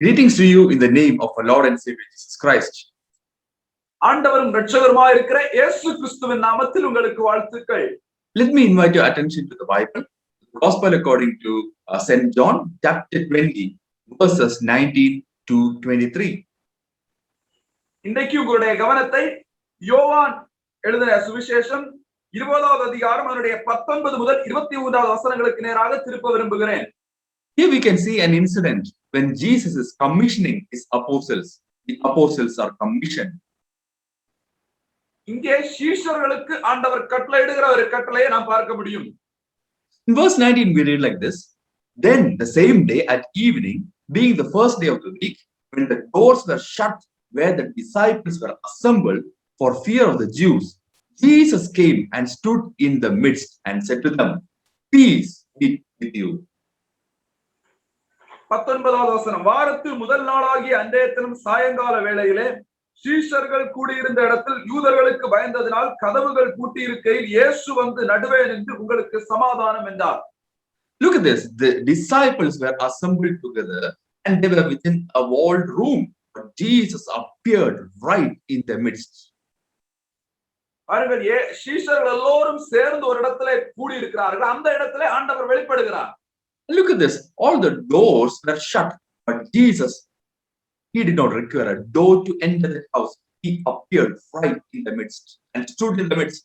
Greetings to you in the name of our Lord and Savior Jesus Christ. ஆண்டவரும் இரட்சகருமாய் இருக்கிற இயேசு கிறிஸ்துவின் நாமத்தில் உங்களுக்கு வாழ்த்துக்கள். Let me invite your attention to the Bible, the Gospel according to St. John, chapter 20, verses 19 to 23. இன்றைக்கு உங்களுடைய கவனத்தை யோவான் எழுதின சுவிசேஷம் 20வது அதிகாரம் அதனுடைய 19 முதல் 23வது வசனங்களுக்கு நேராக திருப்ப விரும்புகிறேன். Here we can see an incident when Jesus is commissioning his apostles. The apostles are commissioned. இங்கே சீஷர்களுக்கு ஆண்டவர் கட்டளையிடுகிற ஒரு கட்டளையை நாம் பார்க்க முடியும். In verse 19 we read like this: Then the same day at evening, being the first day of the week, when the doors were shut where the disciples were assembled for fear of the Jews, Jesus came and stood in the midst and said to them, Peace be with you. 19வது வசனம், வாரத்தில் முதல் நாளாகிய அன்றைய தினம் சாயங்கால வேளையிலே சீஷர்கள் கூடியிருந்த இடத்தில் யூதர்களுக்கு பயந்ததினால் கதவுகள் பூட்டியிருக்கையில் இயேசு வந்து நடுவே நின்று உங்களுக்கு சமாதானம் என்றார். Look at this. The disciples were assembled together and they were within a walled room, but Jesus appeared right in their midst. பாருங்கள், சீஷர்கள் எல்லோரும் சேர்ந்து ஒரு இடத்திலே கூடியிருக்கிறார்கள். அந்த இடத்திலே ஆண்டவர் வெளிப்படுகிறார். Look at this. All the doors were shut, but Jesus, he did not require a door to enter the house. He appeared right in the midst and stood in the midst.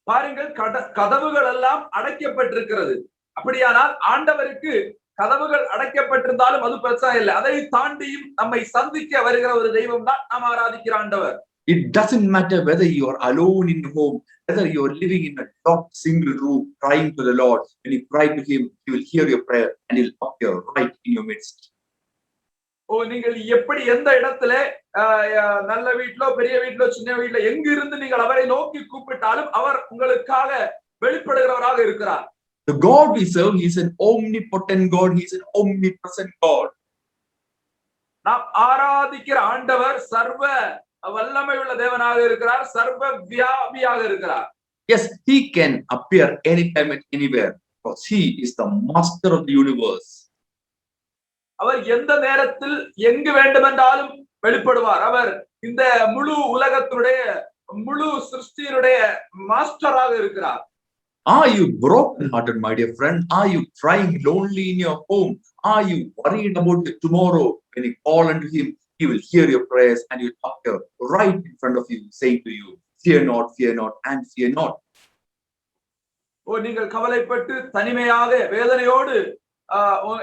பாருங்கள், கதவுகள் எல்லாம் அடைக்கப்பட்டிருக்கிறது. அப்படியானால் ஆண்டவருக்கு கதவுகள் அடைக்கப்பட்டிருந்தாலும் அது பிரச்சனை இல்லை. அதை தாண்டியும் நம்மை சந்திக்க வருகிற ஒரு தெய்வம் தான் நாம் ஆராதிக்கிற ஆண்டவர். It doesn't matter whether you are alone in home, whether you are living in a locked single room, crying to the Lord. When you cry to him, he will hear your prayer and he'll appear right in your midst. நீங்கள் எப்படி எந்த இடத்துல நல்ல வீட்டிலோ பெரிய வீட்டிலோ சின்ன வீட்டிலோ எங்க இருந்து நீங்கள் அவரை நோக்கி கூப்பிட்டாலும் அவர் உங்களுக்காக வெளிப்படுகிறவராக இருக்கிறார். The God we serve, he is an omnipotent God, he is an omnipresent God. நாம் ஆராதிக்கிற ஆண்டவர் சர்வ வல்லமை உள்ள தேவனாக இருக்கிறார், சர்வ வியாபியாக இருக்கிறார். Yes, he can appear anytime and anywhere because he is the master of the universe. அவர் எந்த நேரத்தில் எங்கு வேண்டுமென்றாலும் வெளிப்படுவார். அவர் இந்த முழு உலகத்தினுடைய முழு சிருஷ்டியினுடைய மாஸ்டராக இருக்கிறார். Are you broken hearted, my dear friend? Are you crying lonely in your home? Are you worried about the tomorrow? When you call unto him, he will hear your prayers and he will appear right in front of you, saying to you, fear not, and fear not. நீங்கள் கவலைப்பட்டு தனிமையாக வேதனையோடு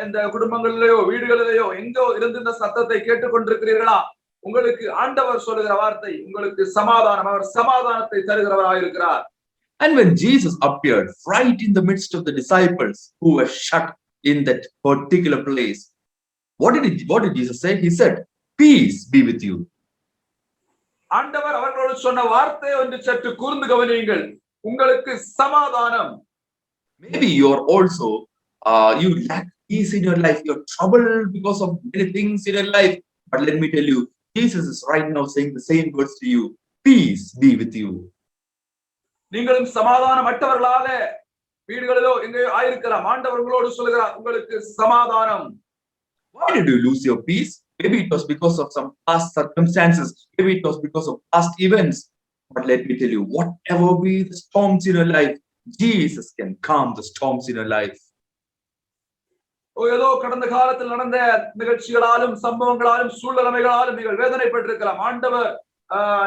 இந்த குடும்பங்களிலேயோ வீடுகளிலேயோ எங்கோ இருந்து இந்த சத்தத்தை கேட்டுக்கொண்டிருக்கிறீர்களா? உங்களுக்கு ஆண்டவர் சொல்லுகிற வார்த்தை, உங்களுக்கு சமாதானம். அவர் சமாதானத்தை தருகிறவராக இருக்கிறார். And when Jesus appeared right in the midst of the disciples who were shut in that particular place, what did Jesus say? He said, Peace be with you. ஆண்டவர் அவர்களோடு சொன்ன வார்த்தை ஒன்று சற்று கூர்ந்து கவனியுங்கள். உங்களுக்கு சமாதானம். Maybe you are also you lack peace in your life. You're troubled because of many things in your life. But let me tell you, Jesus is right now saying the same words to you. Peace be with you. நீங்களும் சமாதானமற்றவர்களாக வீடுகளிலோ எங்கேயோ ஆயிருக்கலாம். ஆண்டவர் உங்களோடு சொல்கிறார், உங்களுக்கு சமாதானம். Why did you lose your peace? Maybe it was because of some past circumstances. Maybe it was because of past events. But let me tell you, whatever be the storms in your life, Jesus can calm the storms in your life. ஏதோ கடந்த காலத்தில் நடந்த நிகழ்ச்சிகளாலும் சம்பவங்களாலும் சூழ்நிலைகளாலும் நீங்கள் வேதனைப்பட்டிருக்கலாம். ஆண்டவர்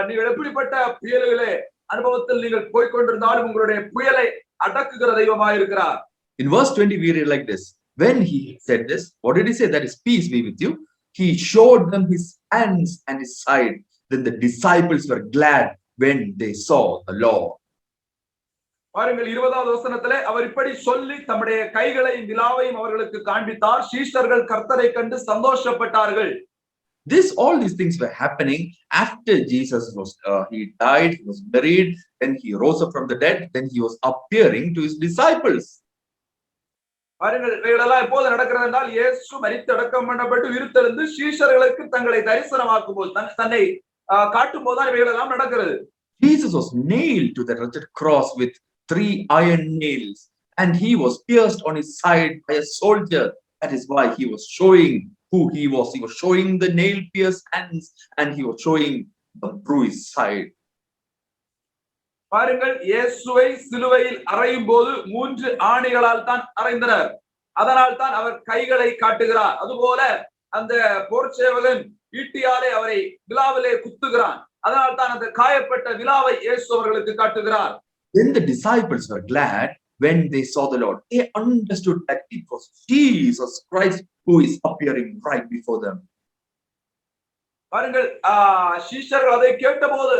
நீங்கள் எப்படிப்பட்ட புயல்களே அனுபவத்தில் நீங்கள் போய்கொண்டிருந்தாலும் உங்களுடைய புயலை அடக்குகிற தெய்வமாக இருக்கிறார். In verse 20 we read like this: When he said this, what did he say? That is, peace be with you. He showed them his hands and his side. Then the disciples were glad when they saw the Lord. பாருங்கள், 20வது வசனத்திலே அவர் இப்படி சொல்லி தம்முடைய கைகளையும் விலாவையும் அவர்களுக்கு காண்பித்தார். சீஷர்கள் கர்த்தரை கண்டு சந்தோஷப்பட்டார்கள். All these things were happening after Jesus was he died, he was buried, then he rose up from the dead, then he was appearing to his disciples. பாருங்கள், இவைகளெல்லாம் எப்போது நடக்கிறது என்றால் இயேசு மரித்து அடக்கம் பண்ணப்பட்டு உயிர்த்தெழுந்து சீஷர்களுக்கு தங்களை தரிசனமாக்கும் போது, தன்னை காட்டும் போதுதான் இவைகளெல்லாம் நடக்கிறது. Jesus was nailed to the wretched cross with 3 iron nails, and he was pierced on his side by a soldier. That is why he was showing who he was. He was showing the nail-pierced hands and he was showing the bruised side. பாருங்கள், இயேசுவை சிலுவையில் அறையும் போது 3 ஆணிகளால் தான் அறைந்தனர். அதனால் தான் அவர் கைகளை காட்டுகிறார். அதுபோல அந்த போர்ச்சேவகன் ஈட்டியாலே அவரை விலாவிலே குத்துகிறான். அதனால் தான் அந்த காயப்பட்ட விலாவை இயேசு அவர்களுக்கு காட்டுகிறார். Then the disciples were glad when they saw the Lord. They understood that it was Jesus Christ who is appearing right before them. பாருங்கள், சீஷர்கள் அதை கேட்டபோது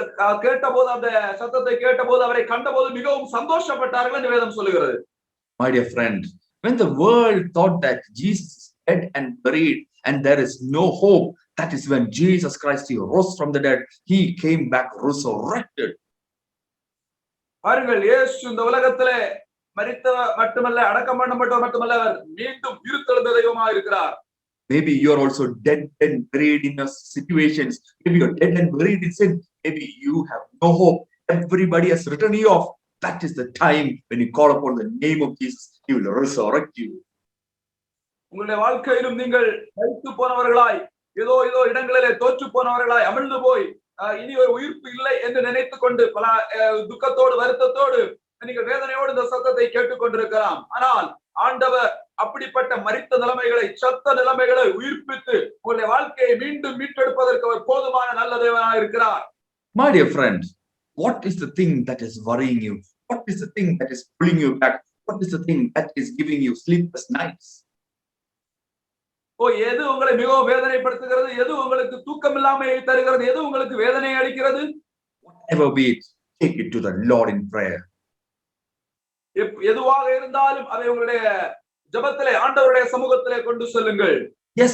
அந்த சத்தத்தை கேட்டபோது அவரை கண்டபோது மிகவும் சந்தோஷப்பட்டார்கள் என்று வேதம் சொல்லுகிறது. My dear friend, when the world thought that Jesus is dead and buried and there is no hope, that is when Jesus Christ, he rose from the dead. He came back resurrected. பாருங்கள், இயேசு இந்த உலகத்திலே மரித்த மட்டுமல்ல, அடக்கம் பண்ணப்பட்டவர் மட்டுமல்ல, அவர் மீண்டும் உயிர்த்தெழுந்த தெய்வமாக இருக்கிறார். Maybe you are also dead and buried in your situations. Maybe you are dead and buried in sin. Maybe you have no hope. Everybody has written you off. That is the time when you call upon the name of Jesus. He will resurrect you. உங்களுடைய வாழ்க்கையிலும் நீங்கள் மரித்து போனவர்களாய், ஏதோ இடங்களிலே தோற்று போனவர்களாய், அமிழ்ந்து போய் இனி ஒரு உயிர்ப்பு இல்லை என்று நினைத்துக் கொண்டு பல துக்கத்தோடு வருத்தத்தோடு நீங்கள் வேதனையோடு இந்த சத்தத்தை கேட்டுக்கொண்டிருக்கலாம். ஆனால் ஆண்டவர் அப்படிப்பட்ட மரித்த நிலைமைகளை, சத்த நிலைமைகளை உயிர்ப்பித்து உங்களுடைய வாழ்க்கையை மீண்டும் மீட்டெடுப்பதற்கு அவர் போதுமான நல்ல தேவனாக இருக்கிறார். My dear friend, what is the thing that is worrying you? What is the thing that is pulling you back? What is the thing that is giving you sleepless nights? எது உங்களை மிகவும் வேதனைப்படுத்துகிறது? எது உங்களுக்கு தூக்கம் இல்லாமையை தருகிறது? எது உங்களுக்கு வேதனை அளிக்கிறது? Whatever be it, take it to the Lord in prayer. எதுவாக இருந்தாலும் அதை உங்களுடைய ஜெபத்திலே, ஆண்டவருடைய சமூகத்திலே கொண்டு செல்லுங்கள். Yes,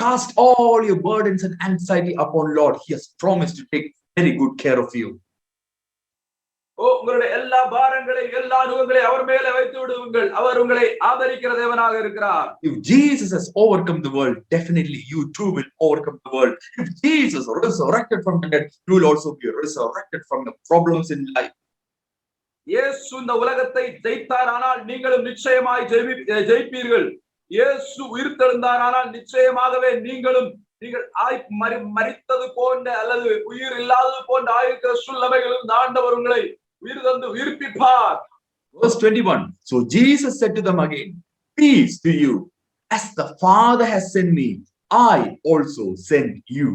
cast all your burdens and anxiety upon Lord. He has promised to take very good care of you. உங்களுடைய எல்லா பாரங்களையும், எல்லா நுகங்களையும் அவர் மேலே வைத்து விடுங்கள். அவர் உங்களை ஆதரிக்கிற தேவனாக இருக்கிறார். If Jesus has overcome the world, definitely you too will overcome the world. If Jesus resurrected from the dead, you will also be resurrected from the problems in life. இயேசு இந்த உலகத்தை ஜெயித்தாரானால் நீங்களும் நிச்சயமாய் ஜெயிப்பீர்கள். இயேசு உயிர்த்தெழுந்தாரானால் நிச்சயமாகவே நீங்கள் மரித்தது போன்ற அல்லது உயிர் இல்லாதது போன்ற ஆயிருக்கிற சூழ்நிலைகளும் ஆண்டவர் உங்களை உயிர் தந்து உயிர்ப்பிப்பார். Verse 21. So Jesus said to them again, peace to you. As the Father has sent me, I also send you.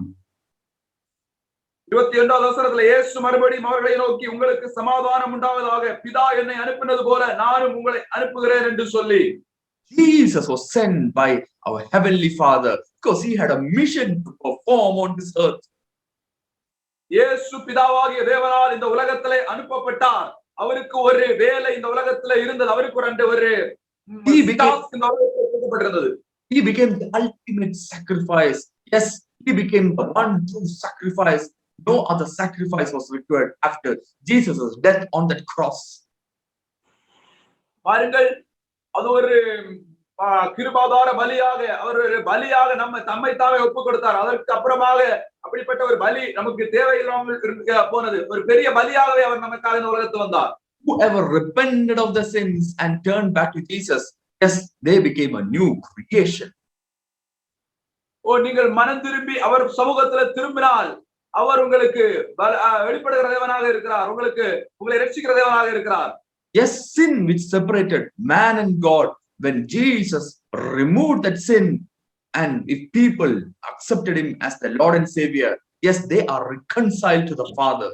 21வது வசனத்துல இயேசு மறுபடியும் அவர்களை நோக்கி, உங்களுக்கு சமாதானம் உண்டாவதாக, பிதா என்னை அனுப்பினது போல நானும் உங்களை அனுப்புகிறேன் என்று சொல்லி. Jesus was sent by our heavenly Father because he had a mission to perform on this earth. இயேசு பிதாவாகிய தேவனால் இந்த உலகத்திலே அனுப்பப்பட்டார். அவருக்கு ஒரு வேலை இந்த உலகத்திலே இருந்தது. அவருக்கு ஒரு he became the ultimate sacrifice. Yes, he became the one true sacrifice. No other sacrifice was required after Jesus' death on that cross. பாருங்கள், அது ஒரு கிருபாதார பலியாக, அவர் ஒரு பலியாக தம்மை தாமே ஒப்பு கொடுத்தார். அதற்கு அப்புறமாக அப்படிப்பட்ட ஒரு பலி நமக்கு தேவையில்லாமல் போனது. ஒரு பெரிய பலியாகவே அவர் நமக்காக இந்த உலகத்துக்கு வந்தார். Whoever repented of the sins and turned back to Jesus, yes, they became a new creation. நீங்கள் மனம் திரும்பி அவர் சமூகத்துல திரும்பினால் அவர் உங்களுக்கு வெளிப்படுகிற தேவனாக இருக்கிறார். உங்களை ரட்சிக்கிற தேவனாக இருக்கிறார். Yes, sin which separated man and God, when Jesus removed that sin, and if people accepted him as the Lord and Savior, yes, they are reconciled to the Father.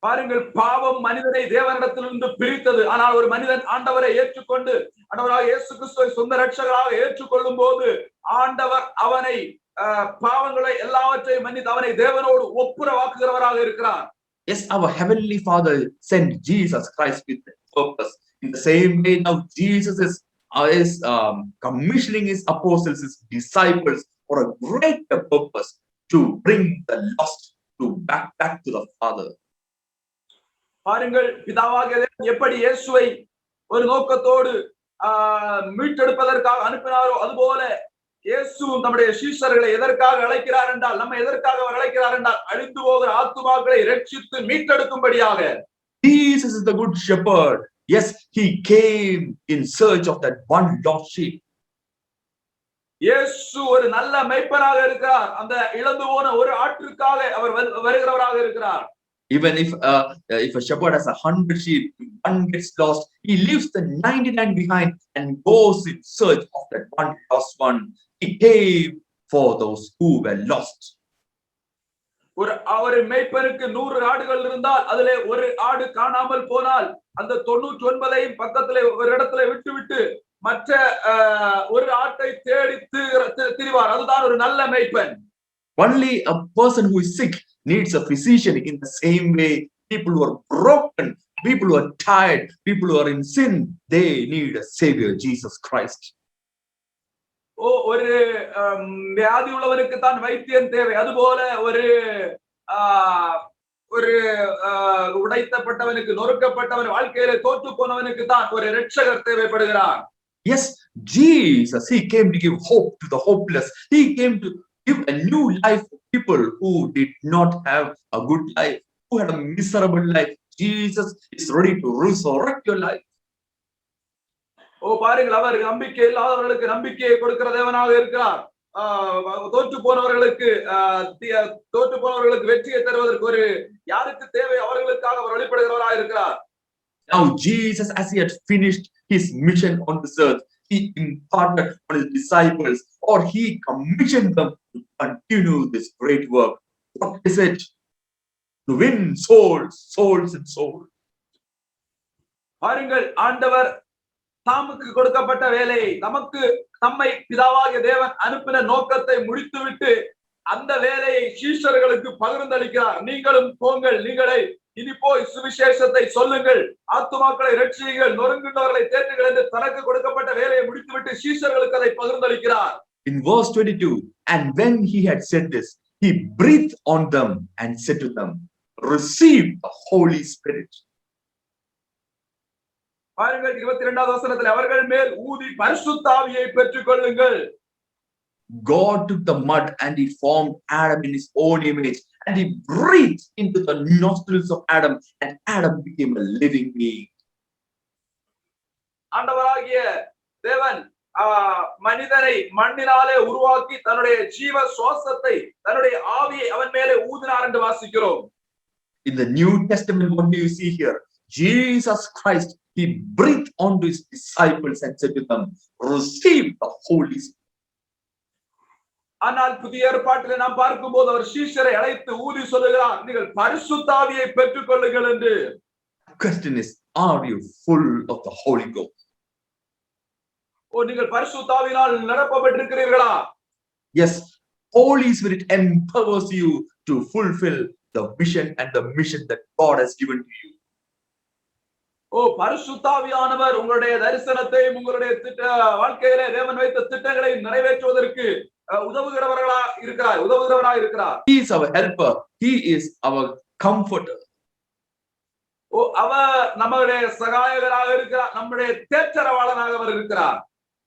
பாருங்கள், பாவம் மனிதனை தேவனிடத்திலிருந்து பிரித்தது. ஆனால் ஒரு மனிதன் ஆண்டவரை ஏற்றுக்கொண்டு ஆண்டவராக இயேசு கிறிஸ்துவை சொந்த இரட்சகராக ஏற்றுக்கொள்ளும் போது ஆண்டவர் அவனை பாவங்களை எல்லாவற்றையும் மன்னித்து அவனை தேவனோடு ஒப்புரவாக்குகிறவராக இருக்கிறார். Yes, our heavenly Father sent Jesus Christ with that purpose. In the same way, now Jesus is commissioning his apostles, his disciples, for a greater purpose, to bring the lost to back to the Father. பாருங்கள், பிதாவாகிய தேவன் எப்படி இயேசுவை ஒரு நோக்கத்தோடு மீட்டெடுப்பதற்காக அனுப்பினாரோ, அதுபோல இயேசு நம்முடைய சீஷர்களை எதற்காக அழைக்கிறார் என்றால், நம்ம எதற்காக அழைக்கிறார் என்றால், அழிந்து போகிற ஆத்துமாக்களை ரட்சித்து மீட்டெடுக்கும்படியாக. Jesus is the good shepherd. Yes, he came in search of that one lost sheep. இயேசு ஒரு நல்ல மேய்ப்பனாக இருக்கிறார். அந்த இழந்து போன ஒரு ஆட்டிற்காக அவர் வருகிறவராக இருக்கிறார். Even if a shepherd has 100 sheep, one gets lost, he leaves the 99 behind and goes in search of that one lost one. He came for those who were lost. ஒரு மேய்ப்பனுக்கு 100 ஆடுகள் இருந்தால் அதிலே ஒரு ஆடு காணாமல் போனால் அந்த 99ஐயும் பக்கத்திலே ஒரு இடத்துல விட்டுவிட்டு மற்ற ஒரு ஆட்டை தேடி திரிவார். அதுதான் ஒரு நல்ல மேய்ப்பன். Only a person who is sick needs a physician. In the same way, people who are broken, people who are tired, people who are in sin, they need a savior, Jesus Christ. ஒரு வியாதி உள்ளவனுக்கு தான் வைத்தியன் தேவை. அதுபோல ஒரு உடைத்தப்பட்டவனுக்கு, நொறுக்கப்பட்டவன், வாழ்க்கையில தோற்று போனவனுக்கு தான் ஒரு இரட்சகர் தேவைப்படுகிறார். Yes, Jesus, he came to give hope to the hopeless. He came to give a new life for people who did not have a good life, who had a miserable life. Jesus is ready to resurrect your life. பாருங்கள், அவர் நம்பிக்கை இல்லாதவர்களுக்கு நம்பிக்கையை கொடுக்கிற தேவனாக இருக்கிறார். தோற்று போனவர்களுக்கு வெற்றியை தருவதற்கு ஒரு யாருக்கு தேவை அவர்களுக்காக அவர் வெளிப்படுகிறவராக இருக்கிறார். Now Jesus, as he had finished his mission on this earth, he imparted on his disciples, or he commissioned them to continue this great work. What is it? To win souls and souls. பாருங்கள், ஆண்டவர் தாமுக்கு கொடுக்கப்பட்ட வேலையை நம்மை பிதாவாகிய தேவன் அனுப்பின நோக்கத்தை முடித்துவிட்டு அந்த வேலையை சீஷர்களுக்கு பகிர்ந்தளிக்கிறார். நீங்களும் போங்கள், நீங்களே இனி போய் சுவிசேஷத்தை சொல்லுங்கள், ஆத்துமாக்களை இரட்சியுங்கள், நொறுங்குண்டவர்களை தேற்றுங்கள் என்று தனக்கு கொடுக்கப்பட்ட வேலையை முடித்துவிட்டு சீஷர்களுக்கு அதை பகிர்ந்தளிக்கிறார். In verse 22, and when he had said this, he breathed on them and said to them, receive the Holy Spirit. பாருங்கள், 22வது வசனத்தில் அவர்கள் மேல் ஊதி பரிசுத்த ஆவியை பெற்றுக் கொள்ளுங்கள். God took the mud and he formed Adam in his own image, and he breathed into the nostrils of Adam, and Adam became a living being. ஆண்டவராகிய தேவன் மனிதனை மண்ணினாலே உருவாக்கி தன்னுடைய ஜீவ சுவாசத்தை, தன்னுடைய ஆவியை அவன் மேலே ஊதினார் என்று வாசிக்கிறோம். In the New Testament, what do you see here? Jesus Christ, he breathed onto his disciples and said to them, receive the Holy Spirit. ஆனால் புதிய ஏற்பாட்டிலே நாம் பார்க்கும்போது அவர் சீஷரை அழைத்து ஊதி சொல்லுகிறார், நீங்கள் பரிசுத்த ஆவியை பெற்றுக் கொள்ளுங்கள் என்று. The question is, are you full of the Holy Ghost? நீங்கள் பரிசுத்த ஆவியினால் நிரப்பப்பட்டிருக்கிறீர்களா? Yes, Holy Spirit empowers you to fulfill the vision and the mission that God has given to you. பரிசுத்த ஆவியானவர் உங்களுடைய தரிசனத்தையும் உங்களுடைய வாழ்க்கையிலே தேவன் வைத்த திட்டங்களை நிறைவேற்றுவதற்கு உதவுகிறவராக இருக்கிறார். He is our helper. He is our comforter. அவர் நம்முடைய சகாயகராக இருக்கிறார், நம்முடைய தேற்றரவாளனாக அவர் இருக்கிறார்.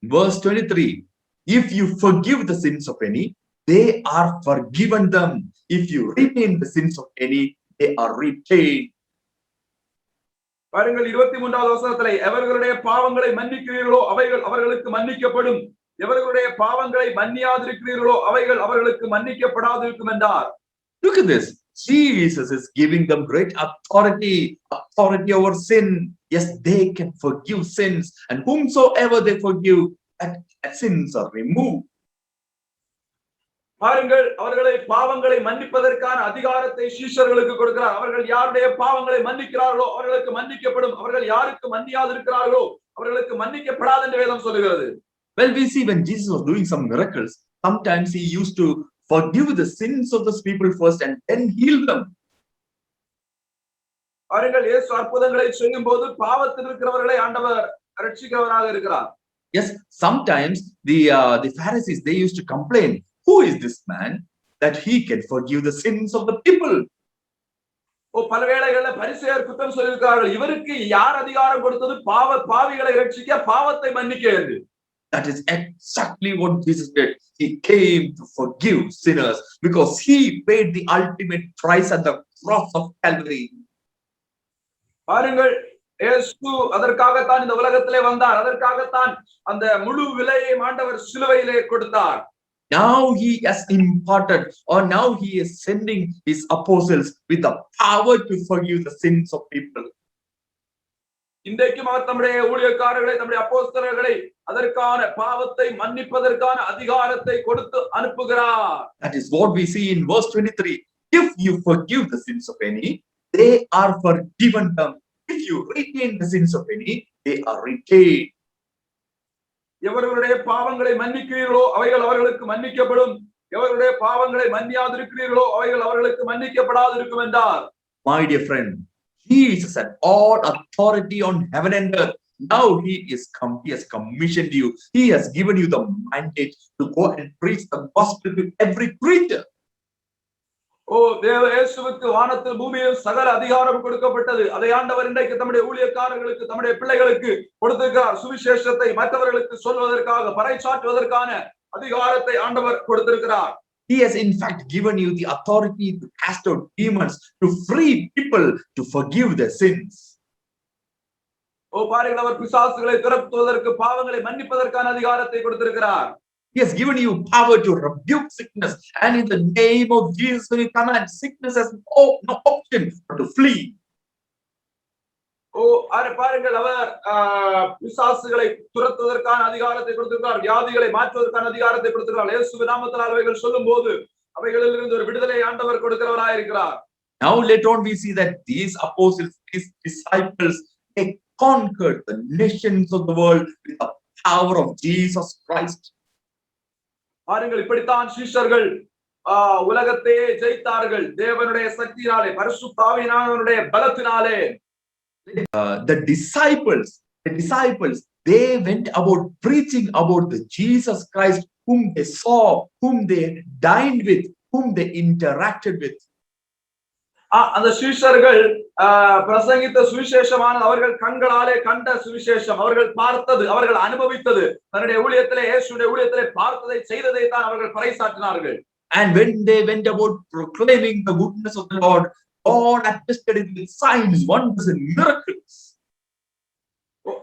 Verse 23, if you forgive the sins of any, they are forgiven them. If you retain the sins of any, they are retained. பாருங்கள், 23வது வசனத்திலே எவர்களுடைய பாவங்களை மன்னிக்கிறீர்களோ அவைகள் அவர்களுக்கு மன்னிக்கப்படும், எவர்களுடைய பாவங்களை மன்னியாதிருக்கிறீர்களோ அவைகள் அவர்களுக்கு மன்னிக்கப்படாதிருக்கும் என்றார். Look at this. Jesus is giving them great authority over sin. Yes, they can forgive sins, and whomsoever they forgive, that sins are removed. பாருங்கள், அவர்களை பாவங்களை மன்னிப்பதற்கான அதிகாரத்தை சீஷர்களுக்கு கொடுக்கிறார். அவர்கள் யாருடைய பாவங்களை மன்னிக்கிறார்களோ அவர்களுக்கு மன்னிக்கப்படும், அவர்கள் யாருக்கு மன்னியாதிருக்கிறார்களோ அவர்களுக்கு மன்னிக்கப்படாது என்று வேதம் சொல்லுகிறது. Well, we see when Jesus was doing some miracles, sometimes he used to forgive the sins of those people first and then heal them. பாருங்கள், இயேசு அற்புதங்களை செய்யும்போது பாவத்தில் இருக்கிறவர்களை ஆண்டவர் இரட்சிக்கிறவராக இருக்கிறார். Yes, sometimes the Pharisees, they used to complain, who is this man that he can forgive the sins of the people? பல வேளைகளில் பரிசேயர் குற்றம் சொல்லியிருக்கிறார்கள், இவருக்கு யார் அதிகாரம் கொடுத்தது பாவிகளை இரட்சிக்க, பாவத்தை மன்னிக்க என்று. That is exactly what Jesus did. He came to forgive sinners because he paid the ultimate price at the cross of Calvary. பாருங்கள், இயேசு அதற்காகத்தான் இந்த உலகத்திலே வந்தார். அதற்காகத்தான் அந்த முழு விலையை ஆண்டவர் சிலுவையிலே கொடுத்தார். Now he has imparted, or now he is sending his apostles with the power to forgive the sins of people. இன்றைக்கும் அவர் தம்முடைய ஊழியக்காரர்களை, தம்முடைய அப்போஸ்தலர்களை அதற்கான பாவத்தை மன்னிப்பதற்கான அதிகாரத்தை கொடுத்து அனுப்புகிறார். That is what we see in verse 23. If you forgive the sins of any, they are forgiven them. If you retain the sins of any, they are retained. எவர்களுடைய பாவங்களை மன்னிக்கிறீர்களோ அவைகள் அவர்களுக்கு மன்னிக்கப்படும். எவர்களுடைய பாவங்களை மன்னியாதிருக்கிறீர்களோ அவைகள் அவர்களுக்கு மன்னிக்கப்படாதிருக்கும் என்றார். My dear friend, Jesus had all authority on heaven and earth. Now he has commissioned you. He has given you the mandate to go and preach the gospel to every creature. தேவ இயேசுவுக்கு வானத்தில் பூமியில் சகல அதிகாரம் கொடுக்கப்பட்டது. அதை ஆண்டவர் இன்றைக்கு தம்முடைய ஊழியக்காரர்களுக்கு, தம்முடைய பிள்ளைகளுக்கு கொடுத்திருக்கிறார். சுவிசேஷத்தை மற்றவர்களுக்கு சொல்வதற்காக, பறைசாற்றுவதற்கான அதிகாரத்தை ஆண்டவர் கொடுத்திருக்கிறார். He has in fact given you the authority to cast out demons, to free people, to forgive their sins. பாருங்கள், அவர் பிசாசுகளை துரத்துவதற்கு, பாவங்களை மன்னிப்பதற்கான அதிகாரத்தை கொடுத்திருக்கிறார். He has given you power to rebuke sickness, and in the name of Jesus, when you command, sickness has no option but to flee. பாருங்கள், அவர் பிசாசுகளை துரத்துவதற்கான அதிகாரத்தை கொடுத்திருக்கிறார். வியாதிகளை மாற்றுவதற்கான அதிகாரத்தை கொடுத்திருக்கிறார். இயேசுவின் நாமத்தினால் அவைகள் சொல்லும்போது அவைகளிலிருந்து ஒரு விடுதலை ஆண்டவர் கொடுக்கிறவராய் இருக்கிறார். Now later on we see that these apostles, these disciples, they conquered the nations of the world with the power of Jesus Christ. பாருங்கள், இப்படித்தான் சீஷர்கள் உலகத்தையே ஜெயித்தார்கள். தேவனுடைய சக்தியினாலே, பரிசுத்த ஆவியானவருடைய பலத்தினாலே. The disciples, they went about preaching about the Jesus Christ whom they saw, whom they dined with, whom they interacted with. அந்த சீஷர்கள் பிரசங்கித்த சுவிசேஷமானது அவர்கள் கண்களாலே கண்ட சுவிசேஷம், அவர்கள் பார்த்தது, அவர்கள் அனுபவித்தது, தன்னுடைய ஊழியத்திலே, இயேசுவின் ஊழியத்திலே பார்த்ததை செய்ததை தான் அவர்கள் பறைசாற்றினார்கள். And when they went about proclaiming the goodness of the Lord, God attested it with signs, wonders and miracles.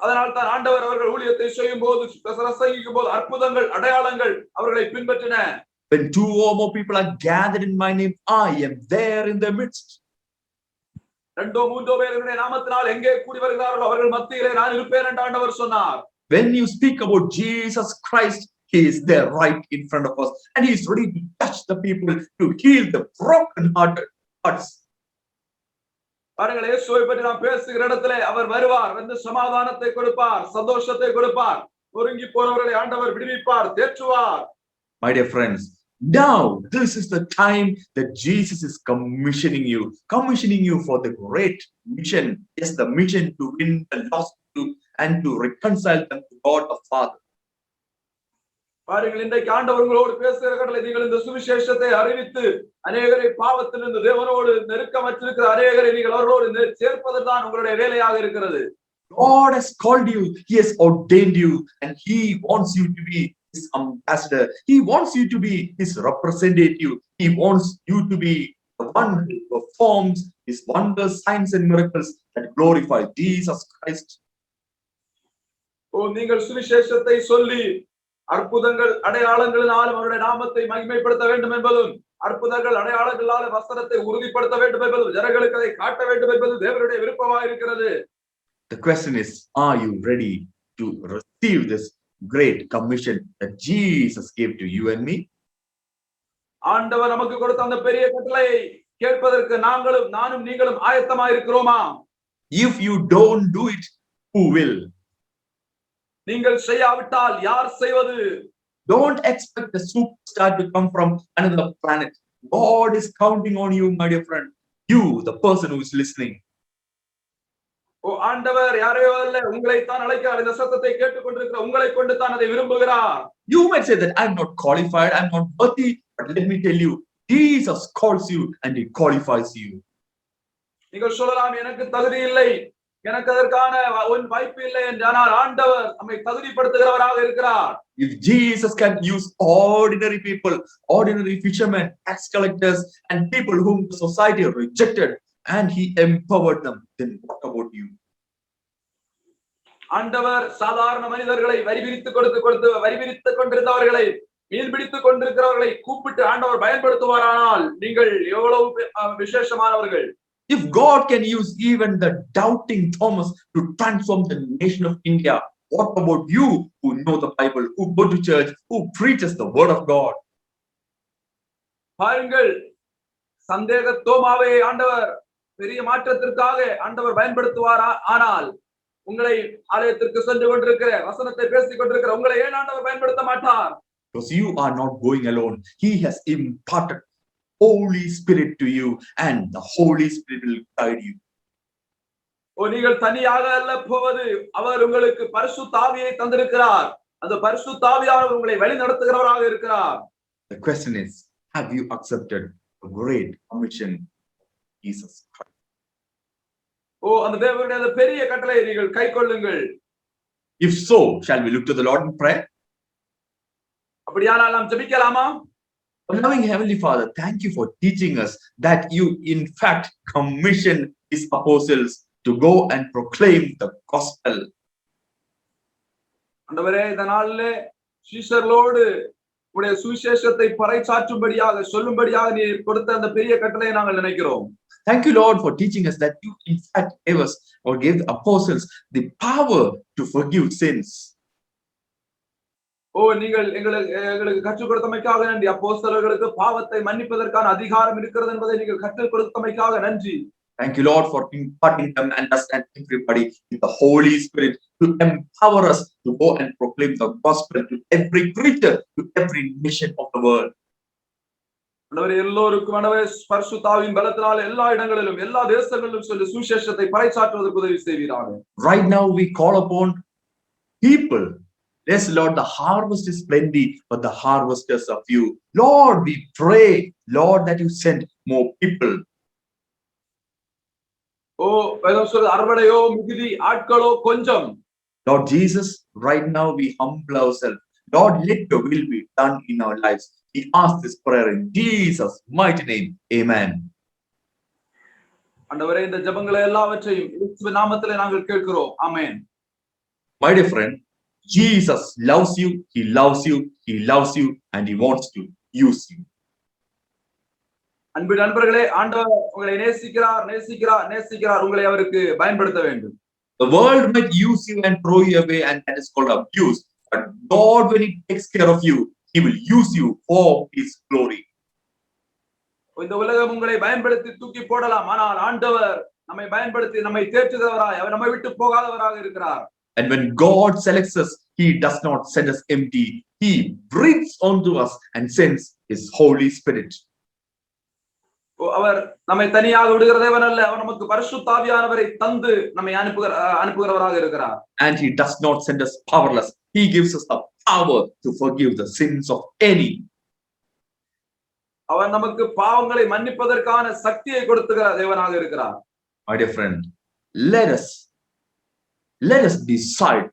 அதனால் தான் ஆண்டவர் அவர்கள் ஊழியத்தை செய்யும் போது, பிரசங்கிக்கும் போது அற்புதங்கள், அடையாளங்கள் அவர்களை பின்பற்றின. When 2 or more people are gathered in my name, I am there in their midst. 2 or 3 பேர் என்னுடைய நாமத்தினால் எங்கே கூடி வருகிறார்களோ அவர்கள் மத்தியிலே நான் இருப்பேன் என்று ஆண்டவர் சொன்னார். When you speak about Jesus Christ, he is there right in front of us, and he is ready to touch the people, to heal the broken hearts. பாருங்கள், இயேசுவை பற்றி நாம் பேசுகிற இடத்திலே அவர் வருவார், வந்து சமாதானத்தை கொடுப்பார், சந்தோஷத்தை கொடுப்பார், ஒருங்கி போனவர்களை ஆண்டவர் விடுவிப்பார், தேற்றுவார். My dear friends, now this is the time that Jesus is commissioning you for the great mission. Yes, the mission to win the lost and to reconcile them to God the Father. பாருங்கள், இன்றைக்கு ஆண்டவர் உங்களோடு பேசுகிற கடலை நீங்கள் இந்த சுவிசேஷத்தை அறிவித்து அநேகரை பாவத்திலிருந்து தேவனோடு நெருக்கமற்றிருக்கிற அநேகரை நீங்கள் அவர்களோடு சேர்ப்பதுதான் உங்களுடைய வேலையாக இருக்கிறது. God has called you, he has ordained you, and he wants you to be his ambassador. He wants you to be his representative. He wants you to be the one who performs his wonders, signs and miracles that glorify Jesus Christ. நீங்கள் சுவிசேஷத்தை சொல்லி அற்புதங்கள் அடையாளங்களினாலும் அவருடைய நாமத்தை மகிமைப்படுத்த வேண்டும் என்பதும், அற்புதங்கள் அடையாளங்களால் வசனத்தை உறுதிப்படுத்த வேண்டும் என்பதும், ஜனங்களுக்கு அதை காட்ட வேண்டும் என்பது தேவனுடைய விருப்பமாக இருக்கிறது. The question is, are you ready to receive this great commission that Jesus gave to you and me? ஆண்டவர் நமக்கு கொடுத்த அந்த பெரிய கட்டளையை கேட்பதற்கு நானும் நீங்களும் ஆயத்தமாக இருக்கிறோமா? If you don't do it, who will? நீங்கள் செய்யாவிட்டால் யார் செய்வது? Don't expect a superstar to come from another planet. God is counting on you, my dear friend. You, the person who is listening. ஆண்டவர் யாரையோ அல்ல, உங்களை தான் அழைக்கிறார். இந்த சத்தத்தை கேட்டுக்கொண்டிருக்கிற உங்களை கொண்டு தான் அதை விரும்புகிறார். You might say that I'm not qualified, I'm not worthy, but let me tell you, Jesus calls you and he qualifies you. நீங்கள் சொல்லலாம், எனக்கு தகுதி இல்லை, எனக்கு அதற்கான வாய்ப்பு இல்லை என்றால் ஆண்டவர் நம்மை தகுதிப்படுத்துகிறவராக இருக்கிறார். If Jesus can use ordinary people, ordinary fishermen, tax collectors and people whom the society rejected, and he empowered them, then what about you? ஆண்டவர் சாதாரண மனிதர்களை வரிவிரித்துக் கொண்டிருந்தவர்களை மீன் பிடித்துக் கொண்டிருக்கிறவர்களை கூப்பிட்டு ஆண்டவர் பயன்படுத்துவாரானால் நீங்கள் எவ்வளவு விசேஷமானவர்கள். If God can use even the doubting Thomas to transform the nation of India, what about you who know the Bible, who go to church, who preaches the word of God? பாருங்கள், சந்தேக தோமாவை ஆண்டவர் பெரிய மாற்றத்திற்காக ஆண்டவர் பயன்படுத்துவாரா? ஆனால் உங்களை ஆலயத்திற்கு சென்று கொண்டிருக்கிற வசனத்தை பேசிக் கொண்டிருக்கிற உங்களை ஏன் ஆண்டவர் பயன்படுத்த மாட்டார்? Because you are not going alone. He has imparted Holy Spirit to you, and the Holy Spirit will guide you. நீங்கள் தனியாக அல்ல போவது, அவர் உங்களுக்கு பரிசுத்த ஆவியை தந்திருக்கிறார். அந்த பரிசுத்த ஆவியானவர் உங்களை வழி நடத்துகிறவராக இருக்கிறார். The question is, have you accepted the great commission of Jesus Christ? அந்த தேவனுடைய அந்த பெரிய கட்டளையை நீங்கள் கைக்கொள்ளுங்கள். If so, shall we look to the Lord in prayer? அப்படியானால் நாம் ஜெபிக்கலாமா? Loving Heavenly Father, thank you for teaching us that you in fact commissioned His apostles to go and proclaim the gospel. ஆண்டவரே, இந்த நாளிலே சீஷர்களோடு உடைய சுவிசேஷத்தை பறைசாற்றும்படியாக சொல்லும்படியாக நீர் கொடுத்த அந்த பெரிய கட்டளையை நாங்கள் நினைக்கிறோம். Thank you, Lord, for teaching us that you in fact gave us or gave the apostles the power to forgive sins. நீங்கள் எங்களுக்கு கற்றுக் கொடுத்தமைக்காக நன்றி. அப்போஸ்தலர்களுக்கு பாவத்தை மன்னிப்பதற்கான அதிகாரம் இருக்கிறது என்பதை நீங்கள் கற்றுக் கொடுத்தமைக்காக நன்றி. Thank you, Lord, for imparting them and us and everybody with the Holy Spirit to empower us to go and proclaim the gospel to every creature, to every nation of the world. எல்லோருக்கும் பரிசுத்த ஆவியின் பலத்தினால் எல்லா இடங்களிலும் எல்லா தேசங்களிலும் சொல்லி சுவிசேஷத்தை பறைசாற்றுவதற்கு உதவி செய்வீராக. Right now we call upon people. Yes, Lord, the harvest is plenty, but the harvesters are few. Lord, we pray, Lord, that you send more people. வேதம் சொல்றது அறுவடையோ மிகுதி, ஆட்களோ கொஞ்சம். Lord Jesus, right now we humble ourselves. Lord, let your will be done in our lives. We ask this prayer in Jesus' mighty name. Amen. ஆண்டவரே, இந்த ஜெபங்களை எல்லாவற்றையும் இயேசுவின் நாமத்திலே நாங்கள் கேட்கிறோம். ஆமென். My dear friend, Jesus loves you, He loves you, He loves you, and He wants to use you. அன்பு நண்பர்களே, ஆண்டவர் உங்களை நேசிக்கிறார். உங்களை அவருக்கு பயன்படுத்த வேண்டும். The world might use you and throw you away, and that is called abuse. But God, when He takes care of you, He will use you for His glory. இந்த உலகம் உங்களை பயன்படுத்தி தூக்கி போடலாம், ஆனால் ஆண்டவர் நம்மை பயன்படுத்தி நம்மை தேற்றுகிறவராய், அவர் நம்மை விட்டு போகாதவராக இருக்கிறார். And when God selects us, He does not send us empty. He breathes onto us and sends His Holy Spirit. அவர் நம்மை தனியாக விடுகிற தேவன் அல்ல, அவர் நமக்கு பரிசுத்த ஆவியானவரை தந்து நம்மை அனுப்புகிறவராக இருக்கிறார். And He does not send us powerless. He gives us the power to forgive the sins of any. அவர் நமக்கு பாவங்களை மன்னிப்பதற்கான சக்தியை கொடுத்துகிற தேவனாக இருக்கிறார். My dear friend, let us decide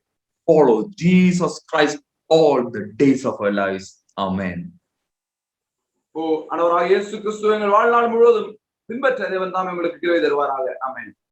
follow Jesus Christ all the days of our lives. Amen. ஆண்டவராகிய இயேசு கிறிஸ்துவை எங்கள் வாழ்நாள் முழுவதும் பின்பற்ற தேவன் தாமே உங்களுக்கு கிருபை தருவாராக. ஆமென்.